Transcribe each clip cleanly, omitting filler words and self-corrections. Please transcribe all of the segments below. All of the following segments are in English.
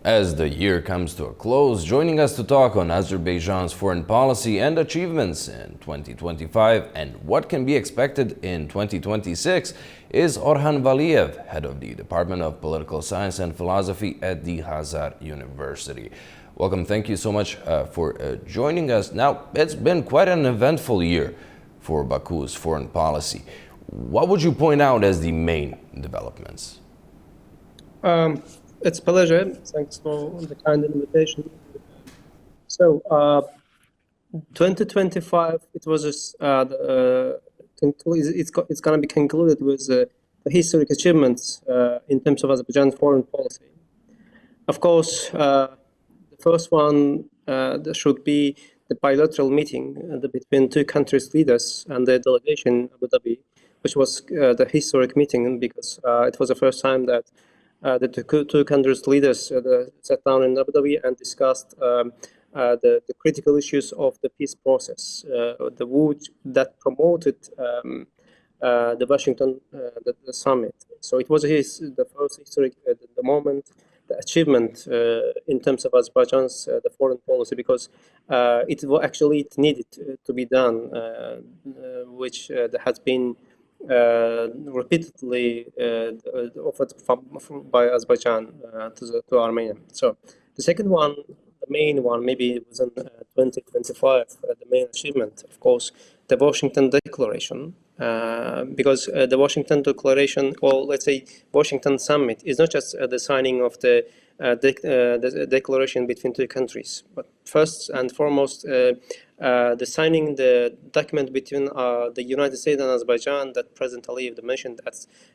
As the year comes to a close, joining us to talk on Azerbaijan's foreign policy and achievements in 2025 and what can be expected in 2026 is Orhan Valiyev, head of the Department of Political Science and Philosophy at the Hazar University. Welcome. Thank you so much for joining us. Now, it's been quite an eventful year for Baku's foreign policy. What would you point out as the main developments? It's a pleasure. Thanks for the kind invitation. So, 2025, it was it's going to be concluded with the historic achievements in terms of Azerbaijan's foreign policy. Of course, the first one there should be the bilateral meeting between two countries' leaders and their delegation in Abu Dhabi, which was the historic meeting because it was the first time that the two countries' leaders sat down in Abu Dhabi and discussed the critical issues of the peace process, that promoted the Washington the summit. So it was the first historic the moment, the achievement in terms of Azerbaijan's the foreign policy, because it needed to be done, which has been repeatedly offered by Azerbaijan to Armenia. So the second one, the main one, maybe it was in 2025, the main achievement, of course, the Washington Declaration, because the Washington Declaration, or let's say Washington Summit, is not just the signing of the declaration between two countries, but first and foremost, the signing the document between the United States and Azerbaijan that President Aliyev mentioned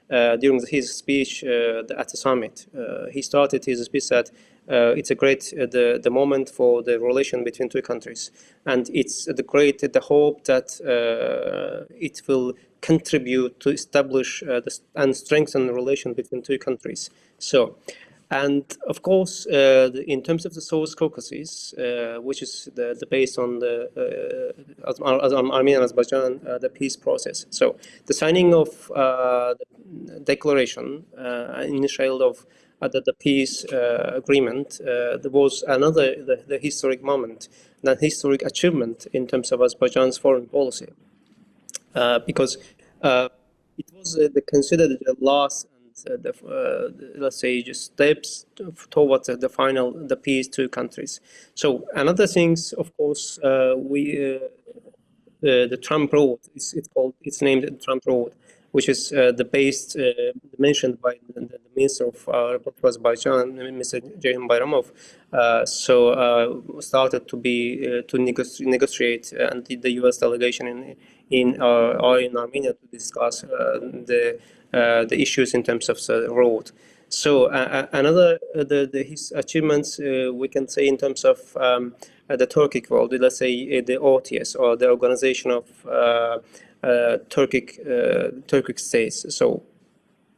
during his speech at the summit. He started his speech that it's a great the moment for the relation between two countries, and it's the hope that it will contribute to establish and strengthen the relation between two countries. So. And of course, in terms of the South Caucasus, which is the based on the Armenia and Azerbaijan, the peace process. So the signing of the declaration, initial of the peace agreement, there was another the historic moment, that historic achievement in terms of Azerbaijan's foreign policy, because it was considered the last. Let's say just steps towards the peace two countries. So another things, of course, the Trump Road it's named the Trump Road, which is mentioned by the Minister of Azerbaijan, Mr. Jayhun Bayramov. Started to negotiate, and the U.S. delegation in Armenia to discuss the issues in terms of the road. So another his achievements we can say in terms of the Turkic world, let's say the OTS, or the Organization of Turkic States. So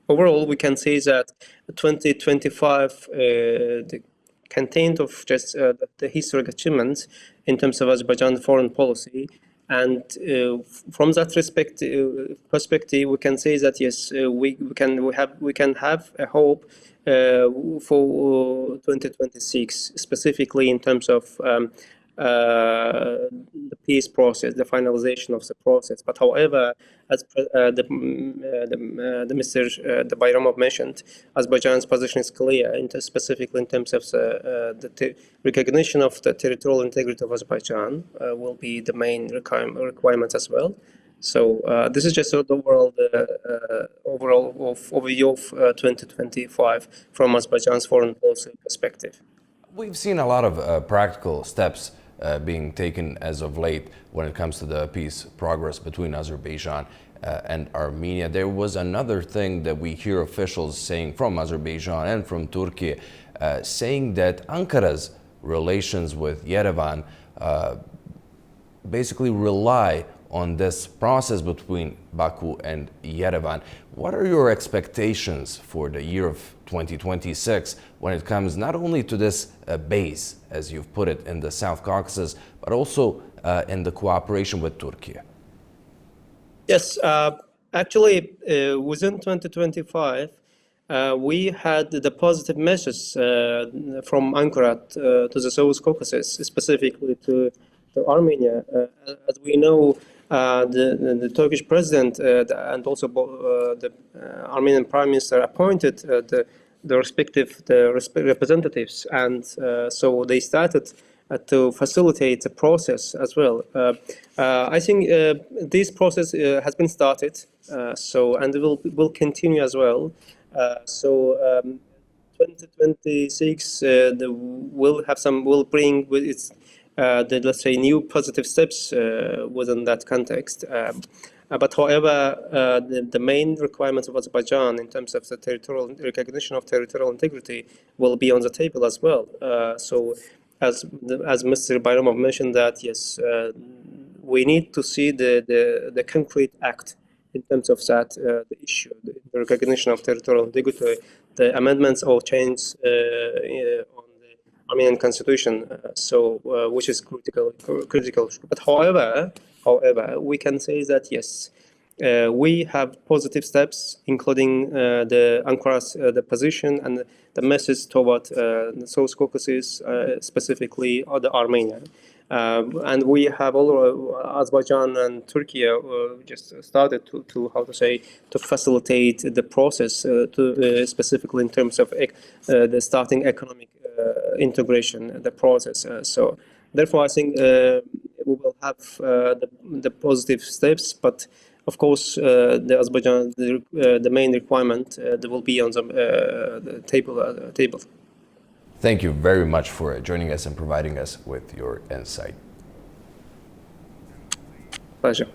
overall, we can say that 2025 the content of just the historic achievements in terms of Azerbaijan foreign policy. And from that perspective, we can say that yes, we can have a hope for 2026, specifically in terms of the peace process, the finalization of the process. But however, as the Bayramov mentioned, Azerbaijan's position is clear, specifically in terms of the recognition of the territorial integrity of Azerbaijan will be the main requirement as well. So this is just the overall overview of 2025 from Azerbaijan's foreign policy perspective. We've seen a lot of practical steps being taken as of late when it comes to the peace progress between Azerbaijan and Armenia. There was another thing that we hear officials saying from Azerbaijan and from Turkey, saying that Ankara's relations with Yerevan basically rely on this process between Baku and Yerevan. What are your expectations for the year of 2026 when it comes not only to this base, as you've put it, in the South Caucasus, but also in the cooperation with Turkey? Yes, actually, within 2025, we had the positive measures from Ankara to the South Caucasus, specifically to Armenia. As we know, the Turkish president and also the Armenian prime minister appointed the respective representatives, and so they started to facilitate the process as well. I think this process has been started, and will continue as well. 2026 will bring with its let's say new positive steps within that context. But however, the main requirements of Azerbaijan in terms of the territorial recognition of territorial integrity will be on the table as well. As Mr. Bayramov mentioned, that yes, we need to see the concrete act in terms of that the issue, the recognition of territorial integrity, the amendments or changes on the Armenian constitution, which is critical. But however, we can say that yes, we have positive steps, including the Ankara's the position and the message toward the South Caucasus, specifically or the Armenia. And we have all Azerbaijan and Turkey just started to how to say to facilitate the process specifically in terms of the starting economic integration, the process. So therefore, I think we will have the positive steps, but of course, the Azerbaijan the main requirement that will be on the table. Thank you very much for joining us and providing us with your insight. Pleasure.